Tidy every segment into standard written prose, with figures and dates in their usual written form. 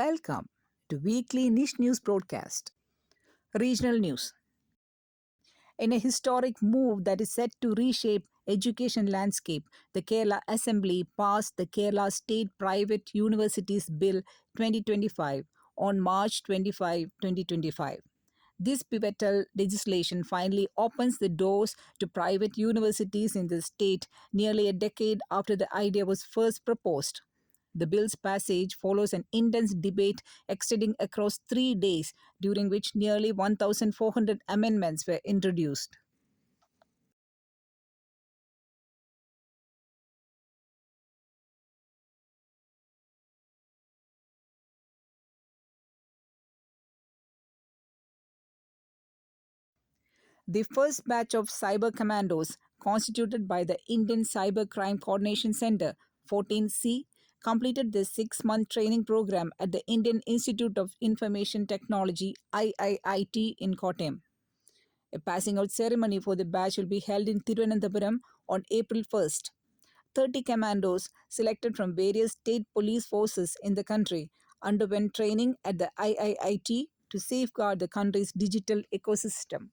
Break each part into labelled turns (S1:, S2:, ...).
S1: Welcome to weekly NISH news broadcast. Regional news. In a historic move that is set to reshape education landscape, the Kerala Assembly passed the Kerala State Private Universities Bill 2025 on March 25, 2025. This pivotal legislation finally opens the doors to private universities in the state nearly a decade after the idea was first proposed. The bill's passage follows an intense debate extending across 3 days, during which nearly 1,400 amendments were introduced. The first batch of cyber commandos, constituted by the Indian Cyber Crime Coordination Center 14C, completed the 6-month training program at the Indian Institute of Information Technology IIIT in Kottayam. A passing out ceremony for the batch will be held in Thiruvananthapuram on April 1st. 30 commandos selected from various state police forces in the country underwent training at the IIIT to safeguard the country's digital ecosystem.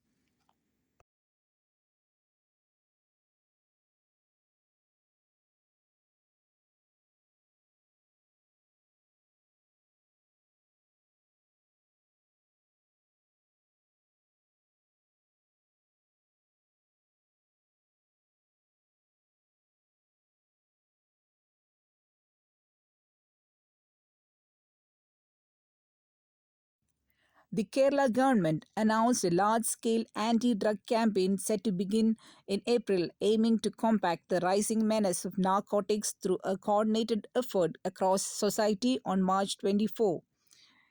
S1: The Kerala government announced a large-scale anti-drug campaign set to begin in April, aiming to combat the rising menace of narcotics through a coordinated effort across society on March 24.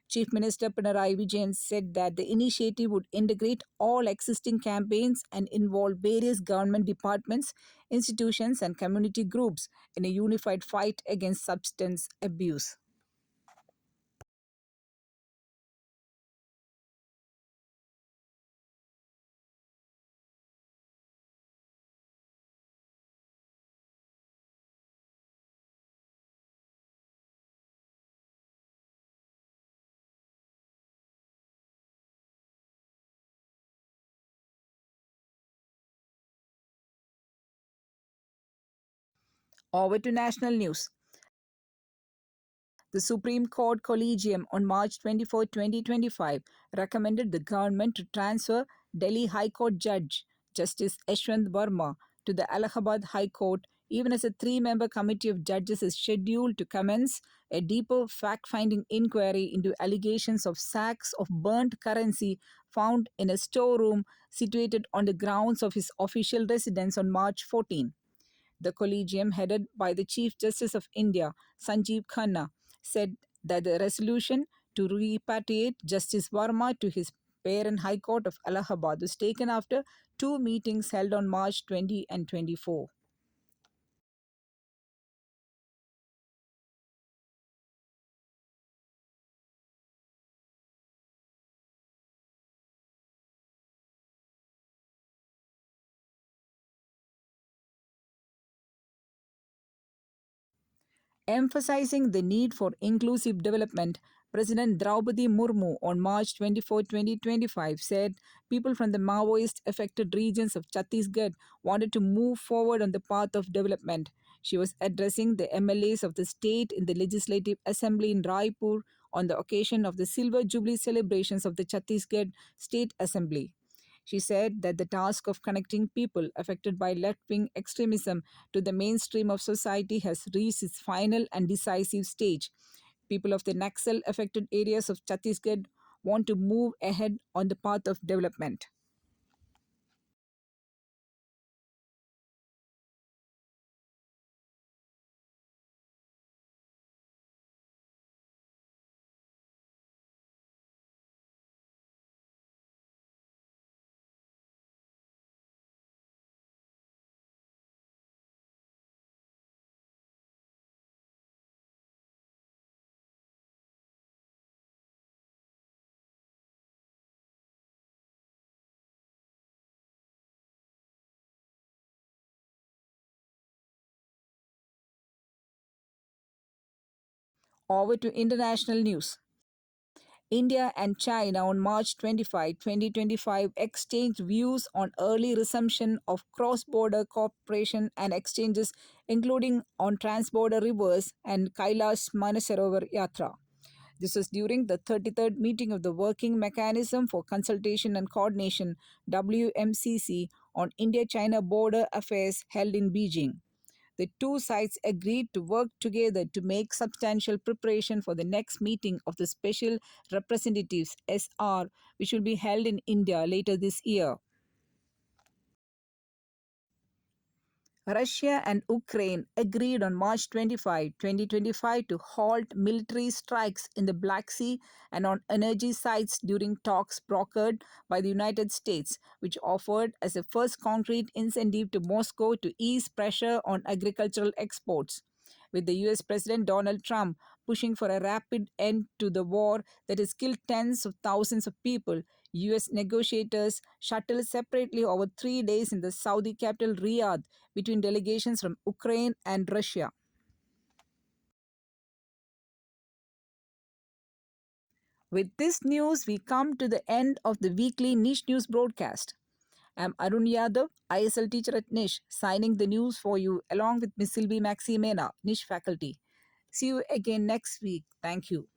S1: Chief Minister Pinarayi Vijayan said that the initiative would integrate all existing campaigns and involve various government departments, institutions, and community groups in a unified fight against substance abuse. Over to national news. The Supreme Court Collegium on March 24, 2025 recommended the government to transfer Delhi High Court Judge Justice Yashwant Verma to the Allahabad High Court, even as a 3-member committee of judges is scheduled to commence a deeper fact-finding inquiry into allegations of sacks of burnt currency found in a storeroom situated on the grounds of his official residence on March 14. The collegium, headed by the Chief Justice of India, Sanjeev Khanna, said that the resolution to repatriate Justice Verma to his parent High Court of Allahabad was taken after 2 meetings held on March 20 and 24. Emphasizing the need for inclusive development, President Draupadi Murmu on March 24, 2025 said people from the Maoist affected regions of Chhattisgarh wanted to move forward on the path of development. She was addressing the MLAs of the state in the Legislative Assembly in Raipur on the occasion of the Silver Jubilee celebrations of the Chhattisgarh State Assembly. She said that the task of connecting people affected by left wing extremism to the mainstream of society has reached its final and decisive stage. People of the Naxal affected areas of Chhattisgarh want to move ahead on the path of development. Over to international news. India and China on March 25, 2025 exchanged views on early resumption of cross-border cooperation and exchanges including on trans-border rivers and Kailash Manasarovar Yatra. This was during the 33rd meeting of the Working Mechanism for Consultation and Coordination WMCC on India-China border affairs held in Beijing. The two sides agreed to work together to make substantial preparation for the next meeting of the Special Representatives SR, which will be held in India later this year. Russia and Ukraine agreed on March 25, 2025 to halt military strikes in the Black Sea and on energy sites during talks brokered by the United States, which offered as a first concrete incentive to Moscow to ease pressure on agricultural exports. With the US President Donald Trump pushing for a rapid end to the war that has killed tens of thousands of people, US negotiators shuttled separately over 3 days in the Saudi capital Riyadh between delegations from Ukraine and Russia. With this news, we come to the end of the weekly NISH News broadcast. I'm Arun Yadav, ISL teacher at NISH, signing the news for you along with Miss Sylvie Maximena, NISH faculty. See you again next week. Thank you.